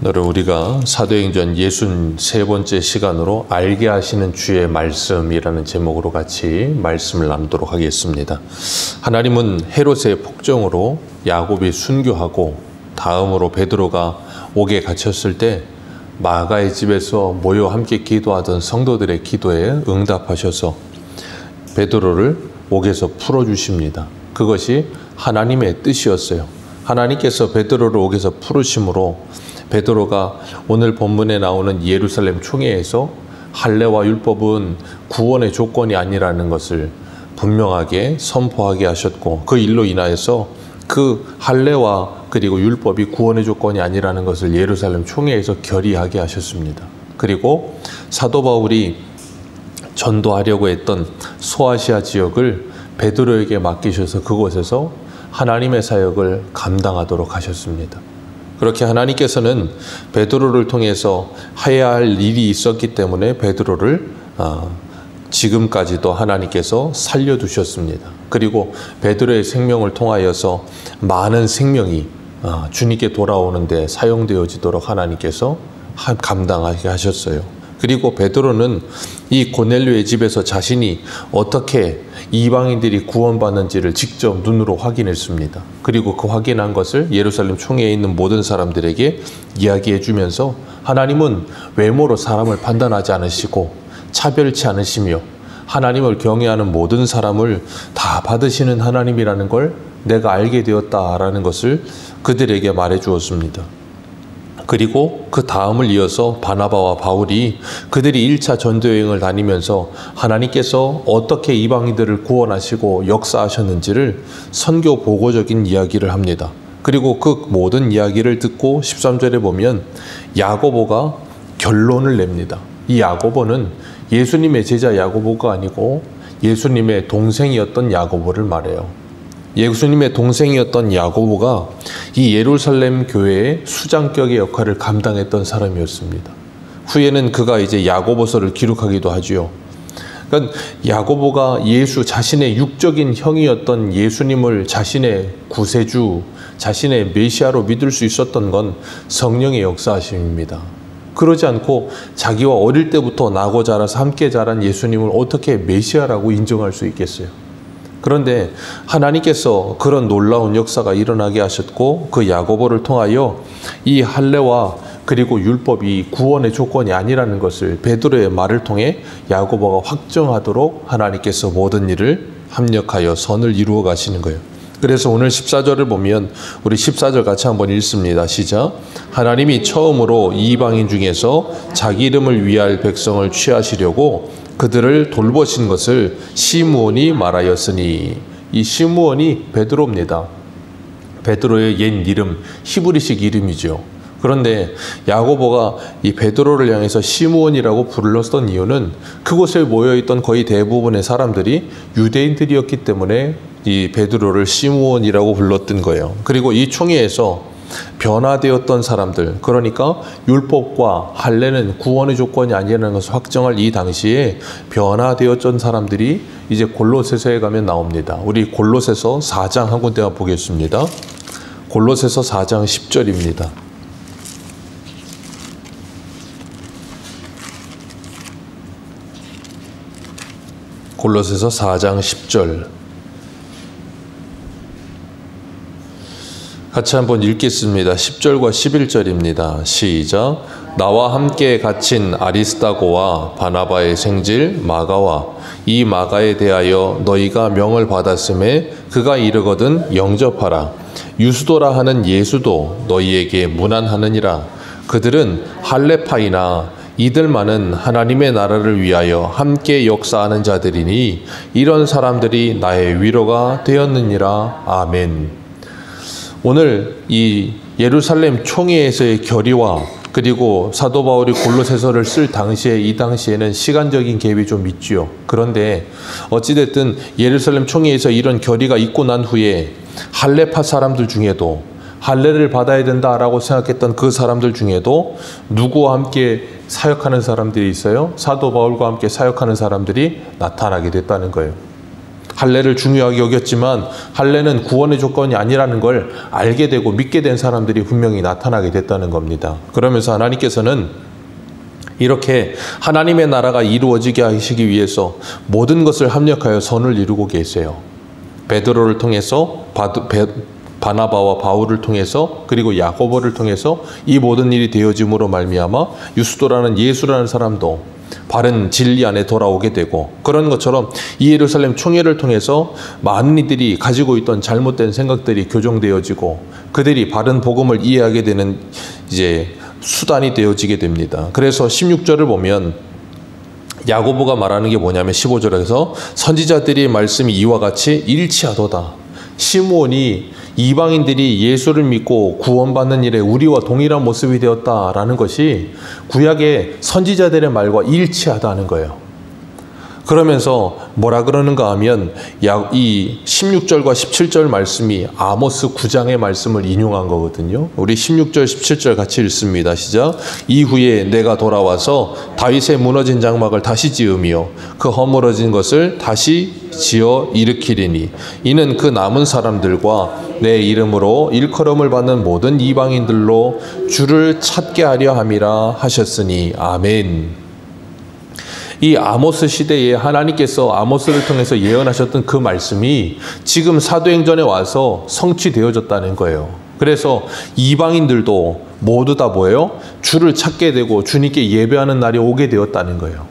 오늘은 우리가 사도행전 63번째 시간으로 알게 하시는 주의 말씀이라는 제목으로 같이 말씀을 나누도록 하겠습니다. 하나님은 헤롯의 폭정으로 야곱이 순교하고 다음으로 베드로가 옥에 갇혔을 때 마가의 집에서 모여 함께 기도하던 성도들의 기도에 응답하셔서 베드로를 옥에서 풀어주십니다. 그것이 하나님의 뜻이었어요. 하나님께서 베드로를 옥에서 풀으심으로 베드로가 오늘 본문에 나오는 예루살렘 총회에서 할례와 율법은 구원의 조건이 아니라는 것을 분명하게 선포하게 하셨고, 그 일로 인하여서 그 할례와 그리고 율법이 구원의 조건이 아니라는 것을 예루살렘 총회에서 결의하게 하셨습니다. 그리고 사도 바울이 전도하려고 했던 소아시아 지역을 베드로에게 맡기셔서 그곳에서 하나님의 사역을 감당하도록 하셨습니다. 그렇게 하나님께서는 베드로를 통해서 해야 할 일이 있었기 때문에 베드로를 지금까지도 하나님께서 살려두셨습니다. 그리고 베드로의 생명을 통하여서 많은 생명이 주님께 돌아오는데 사용되어지도록 하나님께서 감당하게 하셨어요. 그리고 베드로는 이 고넬료의 집에서 자신이 어떻게 이방인들이 구원받는지를 직접 눈으로 확인했습니다. 그리고 그 확인한 것을 예루살렘 총회에 있는 모든 사람들에게 이야기해 주면서 하나님은 외모로 사람을 판단하지 않으시고 차별치 않으시며 하나님을 경외하는 모든 사람을 다 받으시는 하나님이라는 걸 내가 알게 되었다라는 것을 그들에게 말해 주었습니다. 그리고 그 다음을 이어서 바나바와 바울이 그들이 1차 전도여행을 다니면서 하나님께서 어떻게 이방인들을 구원하시고 역사하셨는지를 선교 보고적인 이야기를 합니다. 그리고 그 모든 이야기를 듣고 13절에 보면 야고보가 결론을 냅니다. 이 야고보는 예수님의 제자 야고보가 아니고 예수님의 동생이었던 야고보를 말해요. 예수님의 동생이었던 야고보가 이 예루살렘 교회의 수장격의 역할을 감당했던 사람이었습니다. 후에는 그가 이제 야고보서를 기록하기도 하지요. 그러니까 야고보가 예수 자신의 육적인 형이었던 예수님을 자신의 구세주, 자신의 메시아로 믿을 수 있었던 건 성령의 역사하심입니다. 그러지 않고 자기와 어릴 때부터 나고 자라서 함께 자란 예수님을 어떻게 메시아라고 인정할 수 있겠어요? 그런데 하나님께서 그런 놀라운 역사가 일어나게 하셨고 그 야고보를 통하여 이 할례와 그리고 율법이 구원의 조건이 아니라는 것을 베드로의 말을 통해 야고보가 확정하도록 하나님께서 모든 일을 합력하여 선을 이루어 가시는 거예요. 그래서 오늘 14절을 보면 우리 14절 같이 한번 읽습니다. 시작. 하나님이 처음으로 이방인 중에서 자기 이름을 위할 백성을 취하시려고 그들을 돌보신 것을 시므온이 말하였으니, 이 시므온이 베드로입니다. 베드로의 옛 이름, 히브리식 이름이죠. 그런데 야고보가 이 베드로를 향해서 시므온이라고 불렀던 이유는 그곳에 모여있던 거의 대부분의 사람들이 유대인들이었기 때문에 이 베드로를 시므온이라고 불렀던 거예요. 그리고 이 총회에서 변화되었던 사람들, 그러니까 율법과 할례는 구원의 조건이 아니라는 것을 확정할 이 당시에 변화되었던 사람들이 이제 골로새서에 가면 나옵니다. 우리 골로새서 4장 한 군데만 보겠습니다. 골로새서 4장 10절입니다. 골로새서 4장 10절 같이 한번 읽겠습니다. 10절과 11절입니다. 시작. 나와 함께 갇힌 아리스다고와 바나바의 생질 마가와 이 마가에 대하여 너희가 명을 받았음에 그가 이르거든 영접하라. 유수도라 하는 예수도 너희에게 문안하느니라. 그들은 할례파이나 이들만은 하나님의 나라를 위하여 함께 역사하는 자들이니 이런 사람들이 나의 위로가 되었느니라. 아멘. 오늘 이 예루살렘 총회에서의 결의와 그리고 사도 바울이 골로새서를 쓸 당시에 이 당시에는 시간적인 갭이 좀 있지요. 그런데 어찌됐든 예루살렘 총회에서 이런 결의가 있고 난 후에 할례파 사람들 중에도 할례를 받아야 된다라고 생각했던 그 사람들 중에도 누구와 함께 사역하는 사람들이 있어요? 사도 바울과 함께 사역하는 사람들이 나타나게 됐다는 거예요. 할례를 중요하게 여겼지만 할례는 구원의 조건이 아니라는 걸 알게 되고 믿게 된 사람들이 분명히 나타나게 됐다는 겁니다. 그러면서 하나님께서는 이렇게 하나님의 나라가 이루어지게 하시기 위해서 모든 것을 합력하여 선을 이루고 계세요. 베드로를 통해서 바나바와 바울을 통해서 그리고 야고보를 통해서 이 모든 일이 되어짐으로 말미암아 유스도라는 예수라는 사람도 바른 진리 안에 돌아오게 되고, 그런 것처럼 이 예루살렘 총회를 통해서 많은 이들이 가지고 있던 잘못된 생각들이 교정되어지고 그들이 바른 복음을 이해하게 되는 이제 수단이 되어지게 됩니다. 그래서 16절을 보면 야고보가 말하는 게 뭐냐면 15절에서 선지자들의 말씀이 이와 같이 일치하도다. 시므온이 이방인들이 예수를 믿고 구원받는 일에 우리와 동일한 모습이 되었다라는 것이 구약의 선지자들의 말과 일치하다는 거예요. 그러면서 뭐라 그러는가 하면 이 16절과 17절 말씀이 아모스 9장의 말씀을 인용한 거거든요. 우리 16절 17절 같이 읽습니다. 시작. 이후에 내가 돌아와서 다윗의 무너진 장막을 다시 지으며 그 허물어진 것을 다시 지어 일으키리니 이는 그 남은 사람들과 내 이름으로 일컬음을 받는 모든 이방인들로 주를 찾게 하려 함이라 하셨으니 아멘. 이 아모스 시대에 하나님께서 아모스를 통해서 예언하셨던 그 말씀이 지금 사도행전에 와서 성취되어졌다는 거예요. 그래서 이방인들도 모두 다 뭐예요? 주를 찾게 되고 주님께 예배하는 날이 오게 되었다는 거예요.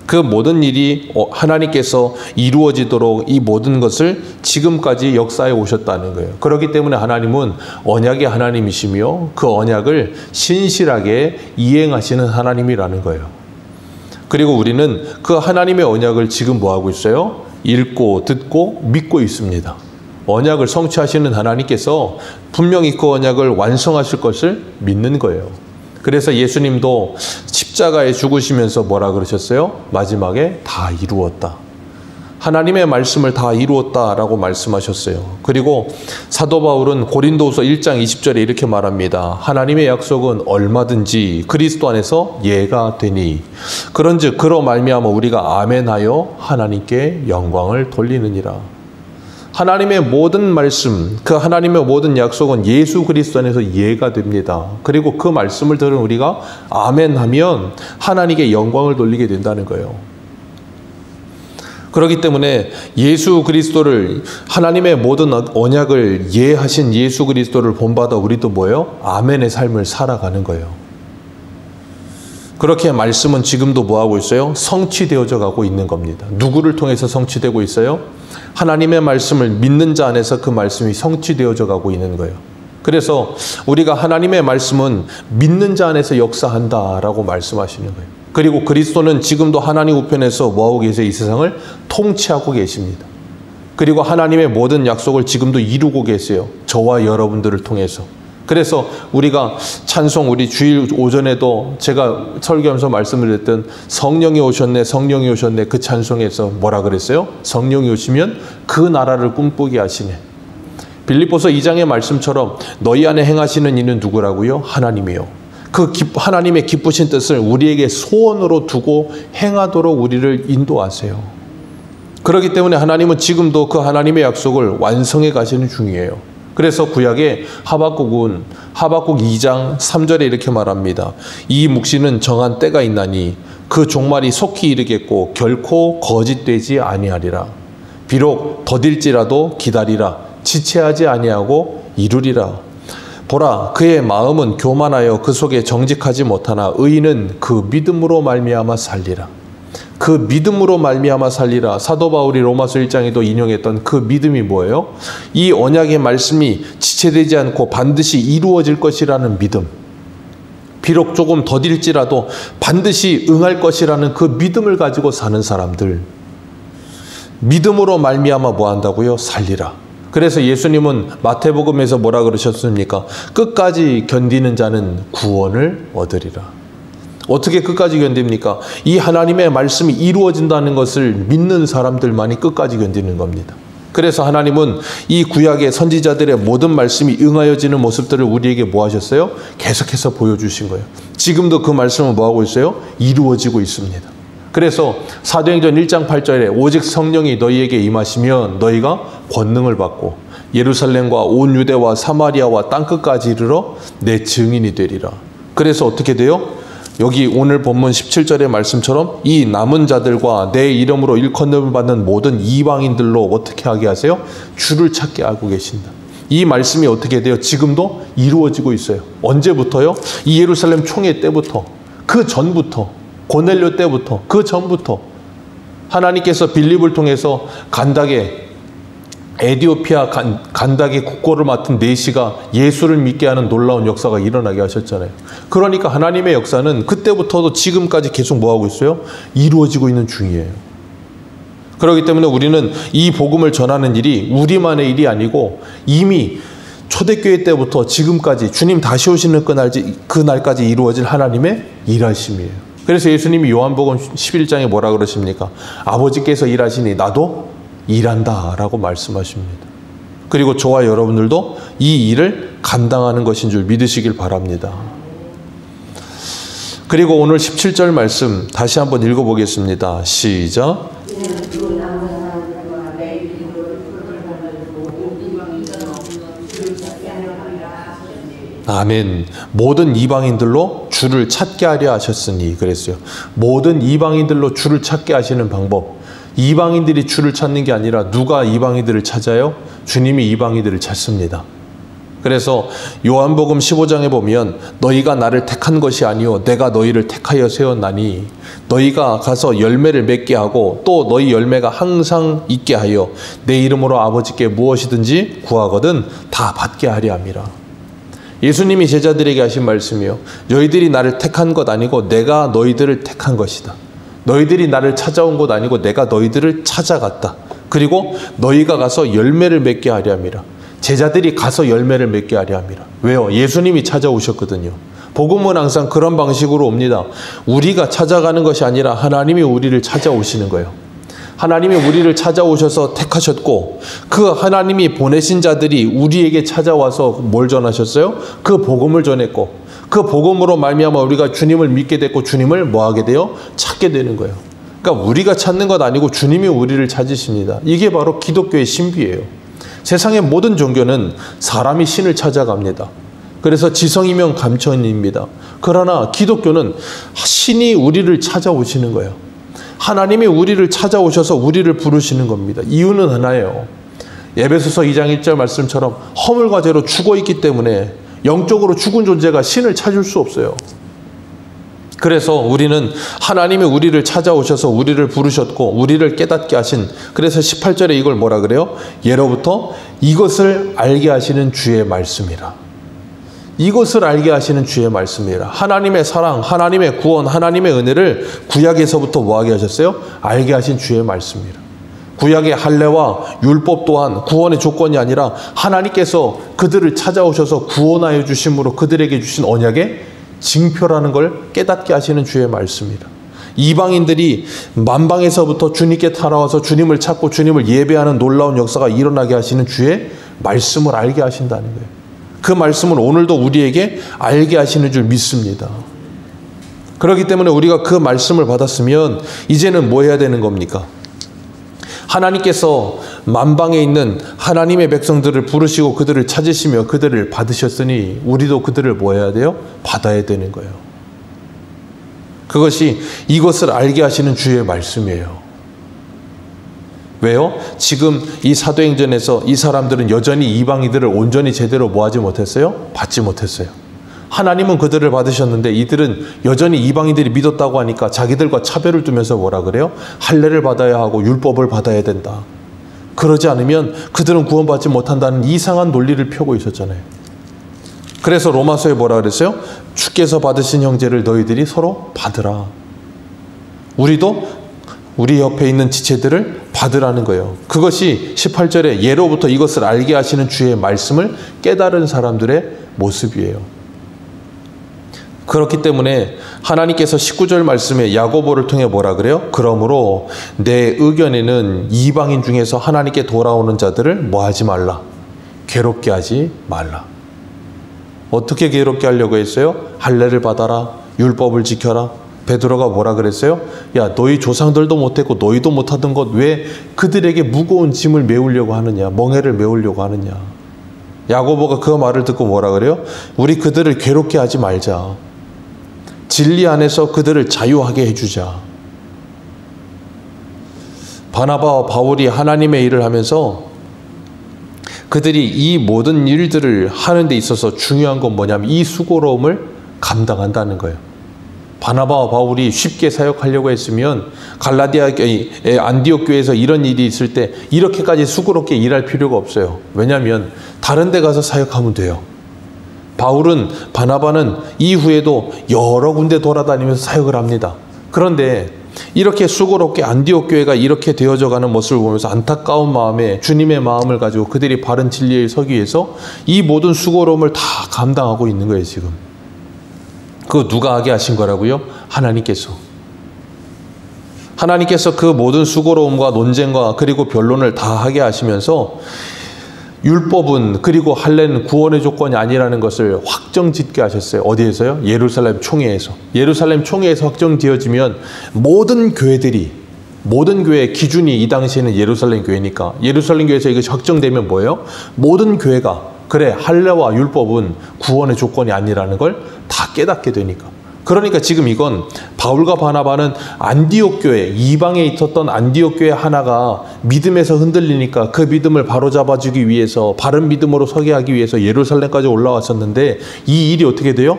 그 모든 일이 하나님께서 이루어지도록 이 모든 것을 지금까지 역사해 오셨다는 거예요. 그렇기 때문에 하나님은 언약의 하나님이시며 그 언약을 신실하게 이행하시는 하나님이라는 거예요. 그리고 우리는 그 하나님의 언약을 지금 뭐하고 있어요? 읽고 듣고 믿고 있습니다. 언약을 성취하시는 하나님께서 분명히 그 언약을 완성하실 것을 믿는 거예요. 그래서 예수님도 십자가에 죽으시면서 뭐라 그러셨어요? 마지막에 다 이루었다. 하나님의 말씀을 다 이루었다라고 말씀하셨어요. 그리고 사도 바울은 고린도후서 1장 20절에 이렇게 말합니다. 하나님의 약속은 얼마든지 그리스도 안에서 예가 되니 그런즉 그로 말미암아 우리가 아멘하여 하나님께 영광을 돌리느니라. 하나님의 모든 말씀, 그 하나님의 모든 약속은 예수 그리스도 안에서 예가 됩니다. 그리고 그 말씀을 들은 우리가 아멘하면 하나님께 영광을 돌리게 된다는 거예요. 그렇기 때문에 예수 그리스도를, 하나님의 모든 언약을 예하신 예수 그리스도를 본받아 우리도 뭐예요? 아멘의 삶을 살아가는 거예요. 그렇게 말씀은 지금도 뭐하고 있어요? 성취되어져 가고 있는 겁니다. 누구를 통해서 성취되고 있어요? 하나님의 말씀을 믿는 자 안에서 그 말씀이 성취되어져 가고 있는 거예요. 그래서 우리가 하나님의 말씀은 믿는 자 안에서 역사한다라고 말씀하시는 거예요. 그리고 그리스도는 지금도 하나님 우편에서 뭐하고 계세요? 이 세상을 통치하고 계십니다. 그리고 하나님의 모든 약속을 지금도 이루고 계세요. 저와 여러분들을 통해서. 그래서 우리가 찬송, 우리 주일 오전에도 제가 설교하면서 말씀을 드렸던 성령이 오셨네, 성령이 오셨네, 그 찬송에서 뭐라 그랬어요? 성령이 오시면 그 나라를 꿈꾸게 하시네. 빌립보서 2장의 말씀처럼 너희 안에 행하시는 이는 누구라고요? 하나님이요. 그 하나님의 기쁘신 뜻을 우리에게 소원으로 두고 행하도록 우리를 인도하세요. 그렇기 때문에 하나님은 지금도 그 하나님의 약속을 완성해 가시는 중이에요. 그래서 구약의 하박국은 하박국 2장 3절에 이렇게 말합니다. 이 묵시는 정한 때가 있나니 그 종말이 속히 이르겠고 결코 거짓되지 아니하리라. 비록 더딜지라도 기다리라. 지체하지 아니하고 이루리라. 보라, 그의 마음은 교만하여 그 속에 정직하지 못하나 의인은 그 믿음으로 말미암아 살리라. 그 믿음으로 말미암아 살리라. 사도 바울이 로마서 1장에도 인용했던 그 믿음이 뭐예요? 이 언약의 말씀이 지체되지 않고 반드시 이루어질 것이라는 믿음. 비록 조금 더딜지라도 반드시 응할 것이라는 그 믿음을 가지고 사는 사람들. 믿음으로 말미암아 뭐 한다고요? 살리라. 그래서 예수님은 마태복음에서 뭐라 그러셨습니까? 끝까지 견디는 자는 구원을 얻으리라. 어떻게 끝까지 견딥니까? 이 하나님의 말씀이 이루어진다는 것을 믿는 사람들만이 끝까지 견디는 겁니다. 그래서 하나님은 이 구약의 선지자들의 모든 말씀이 응하여지는 모습들을 우리에게 뭐 하셨어요? 계속해서 보여주신 거예요. 지금도 그 말씀은 뭐 하고 있어요? 이루어지고 있습니다. 그래서 사도행전 1장 8절에 오직 성령이 너희에게 임하시면 너희가 권능을 받고 예루살렘과 온 유대와 사마리아와 땅끝까지 이르러 내 증인이 되리라. 그래서 어떻게 돼요? 여기 오늘 본문 17절의 말씀처럼 이 남은 자들과 내 이름으로 일컬음을 받는 모든 이방인들로 어떻게 하게 하세요? 주를 찾게 하고 계신다. 이 말씀이 어떻게 돼요? 지금도 이루어지고 있어요. 언제부터요? 이 예루살렘 총회 때부터, 그 전부터, 고넬료 때부터, 그 전부터 하나님께서 빌립을 통해서 간닥에 에디오피아 간닥의 국고를 맡은 네시가 예수를 믿게 하는 놀라운 역사가 일어나게 하셨잖아요. 그러니까 하나님의 역사는 그때부터도 지금까지 계속 뭐하고 있어요? 이루어지고 있는 중이에요. 그렇기 때문에 우리는 이 복음을 전하는 일이 우리만의 일이 아니고 이미 초대교회 때부터 지금까지 주님 다시 오시는 그날까지 이루어질 하나님의 일하심이에요. 그래서 예수님이 요한복음 11장에 뭐라 그러십니까? 아버지께서 일하시니 나도 일한다 라고 말씀하십니다. 그리고 저와 여러분들도 이 일을 감당하는 것인 줄 믿으시길 바랍니다. 그리고 오늘 17절 말씀 다시 한번 읽어보겠습니다. 시작. 아멘. 모든 이방인들로 주를 찾게 하려 하셨으니 그랬어요. 모든 이방인들로 주를 찾게 하시는 방법. 이방인들이 주를 찾는 게 아니라 누가 이방인들을 찾아요? 주님이 이방인들을 찾습니다. 그래서 요한복음 15장에 보면 너희가 나를 택한 것이 아니요 내가 너희를 택하여 세웠나니 너희가 가서 열매를 맺게 하고 또 너희 열매가 항상 있게 하여 내 이름으로 아버지께 무엇이든지 구하거든 다 받게 하려 함이라. 예수님이 제자들에게 하신 말씀이요. 너희들이 나를 택한 것 아니고 내가 너희들을 택한 것이다. 너희들이 나를 찾아온 것 아니고 내가 너희들을 찾아갔다. 그리고 너희가 가서 열매를 맺게 하려 함이라. 제자들이 가서 열매를 맺게 하려 함이라. 왜요? 예수님이 찾아오셨거든요. 복음은 항상 그런 방식으로 옵니다. 우리가 찾아가는 것이 아니라 하나님이 우리를 찾아오시는 거예요. 하나님이 우리를 찾아오셔서 택하셨고 그 하나님이 보내신 자들이 우리에게 찾아와서 뭘 전하셨어요? 그 복음을 전했고 그 복음으로 말미암아 우리가 주님을 믿게 됐고 주님을 뭐하게 돼요? 찾게 되는 거예요. 그러니까 우리가 찾는 것 아니고 주님이 우리를 찾으십니다. 이게 바로 기독교의 신비예요. 세상의 모든 종교는 사람이 신을 찾아갑니다. 그래서 지성이면 감천입니다. 그러나 기독교는 신이 우리를 찾아오시는 거예요. 하나님이 우리를 찾아오셔서 우리를 부르시는 겁니다. 이유는 하나예요. 에베소서 2장 1절 말씀처럼 허물과 죄로 죽어있기 때문에 영적으로 죽은 존재가 신을 찾을 수 없어요. 그래서 우리는 하나님이 우리를 찾아오셔서 우리를 부르셨고 우리를 깨닫게 하신, 그래서 18절에 이걸 뭐라 그래요? 예로부터 이것을 알게 하시는 주의 말씀이라. 이것을 알게 하시는 주의 말씀이라. 하나님의 사랑, 하나님의 구원, 하나님의 은혜를 구약에서부터 뭐하게 하셨어요? 알게 하신 주의 말씀이라. 구약의 할례와 율법 또한 구원의 조건이 아니라 하나님께서 그들을 찾아오셔서 구원하여 주심으로 그들에게 주신 언약의 징표라는 걸 깨닫게 하시는 주의 말씀이라. 이방인들이 만방에서부터 주님께 따라와서 주님을 찾고 주님을 예배하는 놀라운 역사가 일어나게 하시는 주의 말씀을 알게 하신다는 거예요. 그 말씀을 오늘도 우리에게 알게 하시는 줄 믿습니다. 그렇기 때문에 우리가 그 말씀을 받았으면 이제는 뭐 해야 되는 겁니까? 하나님께서 만방에 있는 하나님의 백성들을 부르시고 그들을 찾으시며 그들을 받으셨으니 우리도 그들을 뭐 해야 돼요? 받아야 되는 거예요. 그것이 이것을 알게 하시는 주의 말씀이에요. 왜요? 지금 이 사도행전에서 이 사람들은 여전히 이방인들을 온전히 제대로 뭐하지 못했어요? 받지 못했어요. 하나님은 그들을 받으셨는데 이들은 여전히 이방인들이 믿었다고 하니까 자기들과 차별을 두면서 뭐라 그래요? 할례를 받아야 하고 율법을 받아야 된다. 그러지 않으면 그들은 구원받지 못한다는 이상한 논리를 펴고 있었잖아요. 그래서 로마서에 뭐라 그랬어요? 주께서 받으신 형제를 너희들이 서로 받으라. 우리도 우리 옆에 있는 지체들을 받으라는 거예요. 그것이 18절에 예로부터 이것을 알게 하시는 주의 말씀을 깨달은 사람들의 모습이에요. 그렇기 때문에 하나님께서 19절 말씀에 야고보를 통해 뭐라 그래요? 그러므로 내 의견에는 이방인 중에서 하나님께 돌아오는 자들을 뭐 하지 말라? 괴롭게 하지 말라. 어떻게 괴롭게 하려고 했어요? 할례를 받아라, 율법을 지켜라, 베드로가 뭐라 그랬어요? 야, 너희 조상들도 못했고 너희도 못하던 것 왜 그들에게 무거운 짐을 메우려고 하느냐, 멍에를 메우려고 하느냐. 야고보가 그 말을 듣고 뭐라 그래요? 우리 그들을 괴롭게 하지 말자. 진리 안에서 그들을 자유하게 해주자. 바나바와 바울이 하나님의 일을 하면서 그들이 이 모든 일들을 하는 데 있어서 중요한 건 뭐냐면 이 수고로움을 감당한다는 거예요. 바나바와 바울이 쉽게 사역하려고 했으면 안디옥 교회에서 이런 일이 있을 때 이렇게까지 수고롭게 일할 필요가 없어요. 왜냐하면 다른 데 가서 사역하면 돼요. 바나바는 이후에도 여러 군데 돌아다니면서 사역을 합니다. 그런데 이렇게 수고롭게 안디옥 교회가 이렇게 되어져 가는 모습을 보면서 안타까운 마음에 주님의 마음을 가지고 그들이 바른 진리에 서기 위해서 이 모든 수고로움을 다 감당하고 있는 거예요, 지금. 그거 누가 하게 하신 거라고요? 하나님께서. 하나님께서 그 모든 수고로움과 논쟁과 그리고 변론을 다 하게 하시면서 율법은 그리고 할례는 구원의 조건이 아니라는 것을 확정짓게 하셨어요. 어디에서요? 예루살렘 총회에서. 예루살렘 총회에서 확정되어지면 모든 교회의 기준이 이 당시에는 예루살렘 교회니까 예루살렘 교회에서 이것이 확정되면 뭐예요? 모든 교회가 그래, 할례와 율법은 구원의 조건이 아니라는 걸 다 깨닫게 되니까. 그러니까 지금 이건 바울과 바나바는 안디옥 교회, 이방에 있었던 안디옥 교회 하나가 믿음에서 흔들리니까 그 믿음을 바로잡아주기 위해서 바른 믿음으로 서게 하기 위해서 예루살렘까지 올라왔었는데 이 일이 어떻게 돼요?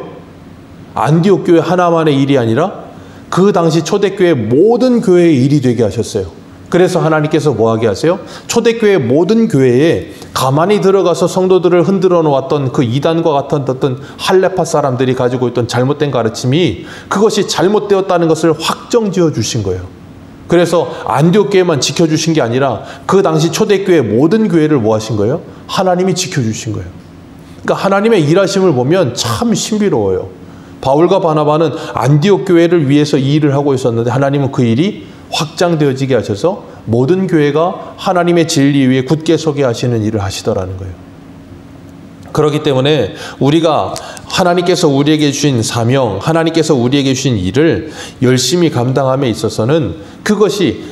안디옥 교회 하나만의 일이 아니라 그 당시 초대교회 모든 교회의 일이 되게 하셨어요. 그래서 하나님께서 뭐 하게 하세요? 초대교회 모든 교회에 가만히 들어가서 성도들을 흔들어 놓았던 그 이단과 같은 어떤 할레파 사람들이 가지고 있던 잘못된 가르침이 그것이 잘못되었다는 것을 확정지어 주신 거예요. 그래서 안디옥 교회만 지켜주신 게 아니라 그 당시 초대교회 모든 교회를 뭐 하신 거예요? 하나님이 지켜주신 거예요. 그러니까 하나님의 일하심을 보면 참 신비로워요. 바울과 바나바는 안디옥 교회를 위해서 이 일을 하고 있었는데 하나님은 그 일이 확장되어지게 하셔서 모든 교회가 하나님의 진리 위에 굳게 서게 하시는 일을 하시더라는 거예요. 그렇기 때문에 우리가 하나님께서 우리에게 주신 사명, 하나님께서 우리에게 주신 일을 열심히 감당함에 있어서는 그것이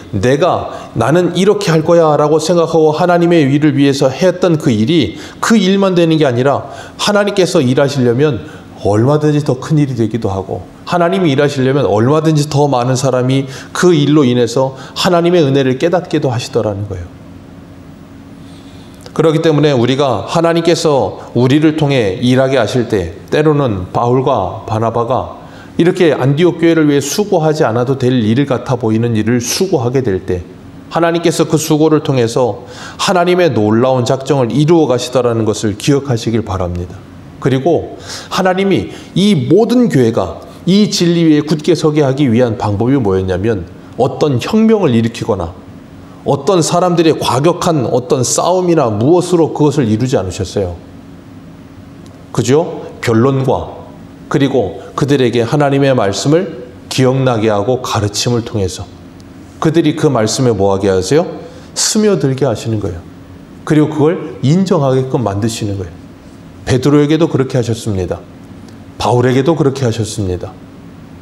나는 이렇게 할 거야 라고 생각하고 하나님의 일을 위해서 했던 그 일이 그 일만 되는 게 아니라 하나님께서 일하시려면 얼마든지 더 큰 일이 되기도 하고 하나님이 일하시려면 얼마든지 더 많은 사람이 그 일로 인해서 하나님의 은혜를 깨닫게도 하시더라는 거예요. 그렇기 때문에 우리가 하나님께서 우리를 통해 일하게 하실 때 때로는 바울과 바나바가 이렇게 안디옥 교회를 위해 수고하지 않아도 될 일 같아 보이는 일을 수고하게 될 때 하나님께서 그 수고를 통해서 하나님의 놀라운 작정을 이루어 가시더라는 것을 기억하시길 바랍니다. 그리고 하나님이 이 모든 교회가 이 진리 위에 굳게 서게 하기 위한 방법이 뭐였냐면 어떤 혁명을 일으키거나 어떤 사람들의 과격한 어떤 싸움이나 무엇으로 그것을 이루지 않으셨어요. 그죠? 변론과 그리고 그들에게 하나님의 말씀을 기억나게 하고 가르침을 통해서 그들이 그 말씀에 뭐하게 하세요? 스며들게 하시는 거예요. 그리고 그걸 인정하게끔 만드시는 거예요. 베드로에게도 그렇게 하셨습니다. 바울에게도 그렇게 하셨습니다.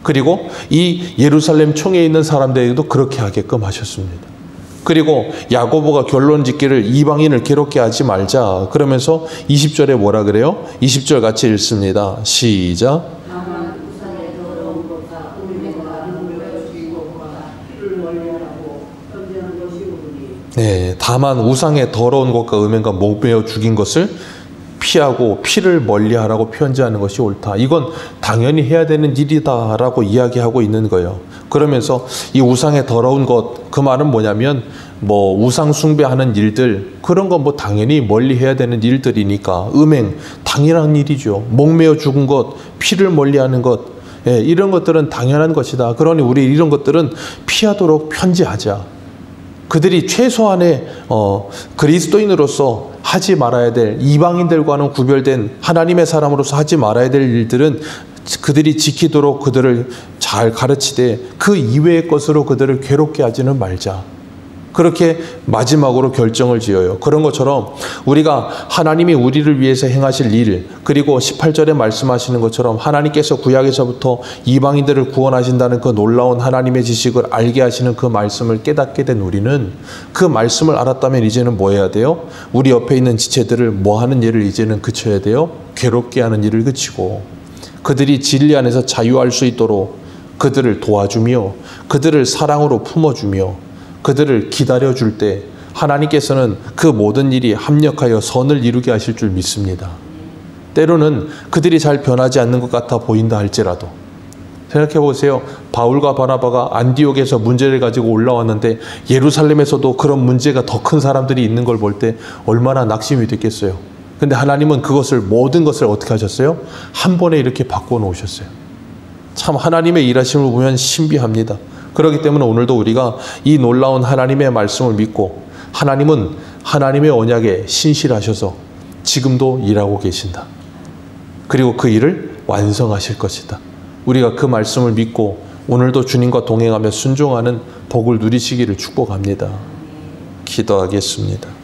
그리고 이 예루살렘 총회에 있는 사람들에게도 그렇게 하게끔 하셨습니다. 그리고 야고보가 결론 짓기를 이방인을 괴롭게 하지 말자 그러면서 20절에 뭐라 그래요? 20절 같이 읽습니다. 시작. 네, 다만 우상의 더러운 것과 음행과 목매어 죽인 것을 피하고 피를 멀리하라고 편지하는 것이 옳다. 이건 당연히 해야 되는 일이다라고 이야기하고 있는 거예요. 그러면서 이 우상의 더러운 것, 그 말은 뭐냐면 우상 숭배하는 일들 그런 건 당연히 멀리 해야 되는 일들이니까 음행 당연한 일이죠. 목매어 죽은 것, 피를 멀리하는 것, 이런 것들은 당연한 것이다. 그러니 우리 이런 것들은 피하도록 편지하자. 그들이 최소한의 그리스도인으로서 하지 말아야 될 이방인들과는 구별된 하나님의 사람으로서 하지 말아야 될 일들은 그들이 지키도록 그들을 잘 가르치되 그 이외의 것으로 그들을 괴롭게 하지는 말자. 그렇게 마지막으로 결정을 지어요. 그런 것처럼 우리가 하나님이 우리를 위해서 행하실 일, 그리고 18절에 말씀하시는 것처럼 하나님께서 구약에서부터 이방인들을 구원하신다는 그 놀라운 하나님의 지식을 알게 하시는 그 말씀을 깨닫게 된 우리는 그 말씀을 알았다면 이제는 뭐 해야 돼요? 우리 옆에 있는 지체들을 뭐 하는 일을 이제는 그쳐야 돼요? 괴롭게 하는 일을 그치고 그들이 진리 안에서 자유할 수 있도록 그들을 도와주며 그들을 사랑으로 품어주며 그들을 기다려줄 때 하나님께서는 그 모든 일이 합력하여 선을 이루게 하실 줄 믿습니다. 때로는 그들이 잘 변하지 않는 것 같아 보인다 할지라도 생각해 보세요. 바울과 바나바가 안디옥에서 문제를 가지고 올라왔는데 예루살렘에서도 그런 문제가 더 큰 사람들이 있는 걸 볼 때 얼마나 낙심이 됐겠어요. 근데 하나님은 그것을 모든 것을 어떻게 하셨어요? 한 번에 이렇게 바꿔 놓으셨어요. 참 하나님의 일하심을 보면 신비합니다. 그렇기 때문에 오늘도 우리가 이 놀라운 하나님의 말씀을 믿고 하나님은 하나님의 언약에 신실하셔서 지금도 일하고 계신다. 그리고 그 일을 완성하실 것이다. 우리가 그 말씀을 믿고 오늘도 주님과 동행하며 순종하는 복을 누리시기를 축복합니다. 기도하겠습니다.